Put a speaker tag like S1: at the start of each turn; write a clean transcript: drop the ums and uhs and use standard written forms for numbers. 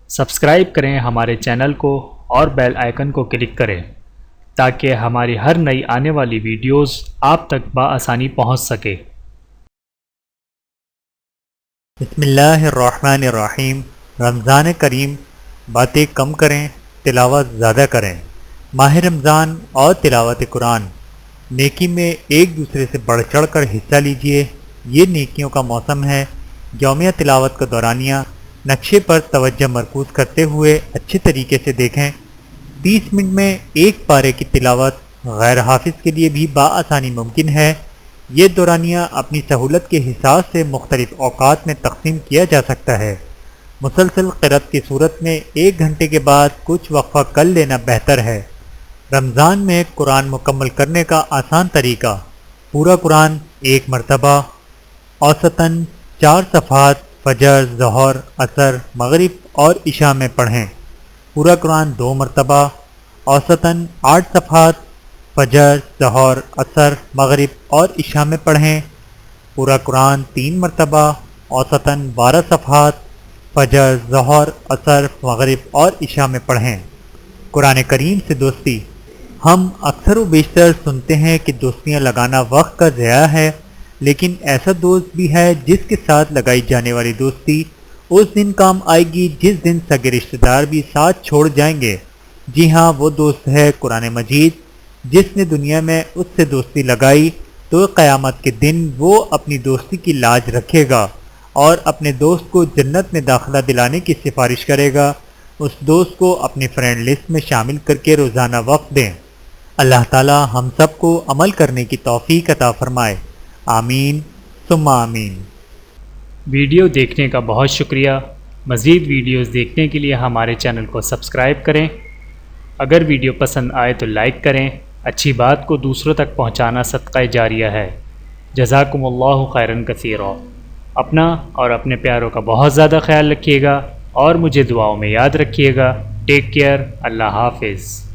S1: Subscribe کریں ہمارے channel کو اور بیل آئیکن کو کلک کریں تاکہ ہماری ہر نئی آنے والی ویڈیوز آپ تک بآسانی پہنچ سکے۔
S2: بسم اللہ الرحمن الرحیم۔ رمضان کریم، باتیں کم کریں، تلاوت زیادہ کریں۔ ماہ رمضان اور تلاوت قرآن، نیکی میں ایک دوسرے سے بڑھ چڑھ کر حصہ لیجئے۔ یہ نیکیوں کا موسم ہے۔ یومیہ تلاوت کا دورانیہ نقشے پر توجہ مرکوز کرتے ہوئے اچھے طریقے سے دیکھیں۔ 30 منٹ میں ایک پارے کی تلاوت غیر حافظ کے لیے بھی بآسانی ممکن ہے۔ یہ دورانیہ اپنی سہولت کے حساب سے مختلف اوقات میں تقسیم کیا جا سکتا ہے۔ مسلسل قرأت کی صورت میں 1 گھنٹے کے بعد کچھ وقفہ کر لینا بہتر ہے۔ رمضان میں قرآن مکمل کرنے کا آسان طریقہ: پورا قرآن 1 مرتبہ، اوسطاً 4 صفحات فجر، ظہر، عصر، مغرب اور عشاء میں پڑھیں۔ پورا قرآن 2 مرتبہ، اوسطاً 8 صفحات فجر، ظہر، عصر، مغرب اور عشاء میں پڑھیں۔ پورا قرآن 3 مرتبہ، اوسطاً 12 صفحات فجر، ظہر، عصر، مغرب اور عشاء میں پڑھیں۔ قرآن کریم سے دوستی۔ ہم اکثر و بیشتر سنتے ہیں کہ دوستیاں لگانا وقت کا ضیاع ہے، لیکن ایسا دوست بھی ہے جس کے ساتھ لگائی جانے والی دوستی اس دن کام آئے گی جس دن سگے رشتہ دار بھی ساتھ چھوڑ جائیں گے۔ جی ہاں، وہ دوست ہے قرآن مجید۔ جس نے دنیا میں اس سے دوستی لگائی تو قیامت کے دن وہ اپنی دوستی کی لاج رکھے گا اور اپنے دوست کو جنت میں داخلہ دلانے کی سفارش کرے گا۔ اس دوست کو اپنی فرینڈ لسٹ میں شامل کر کے روزانہ وقت دیں۔ اللہ تعالی ہم سب کو عمل کرنے کی توفیق عطا فرمائے۔ آمین ثم آمین۔
S1: ویڈیو دیکھنے کا بہت شکریہ۔ مزید ویڈیوز دیکھنے کے لیے ہمارے چینل کو سبسکرائب کریں۔ اگر ویڈیو پسند آئے تو لائک کریں۔ اچھی بات کو دوسروں تک پہنچانا صدقہ جاریہ ہے۔ جزاکم اللہ خیرا کثیرا۔ اپنا اور اپنے پیاروں کا بہت زیادہ خیال رکھیے گا اور مجھے دعاؤں میں یاد رکھیے گا۔ Take care. اللہ حافظ۔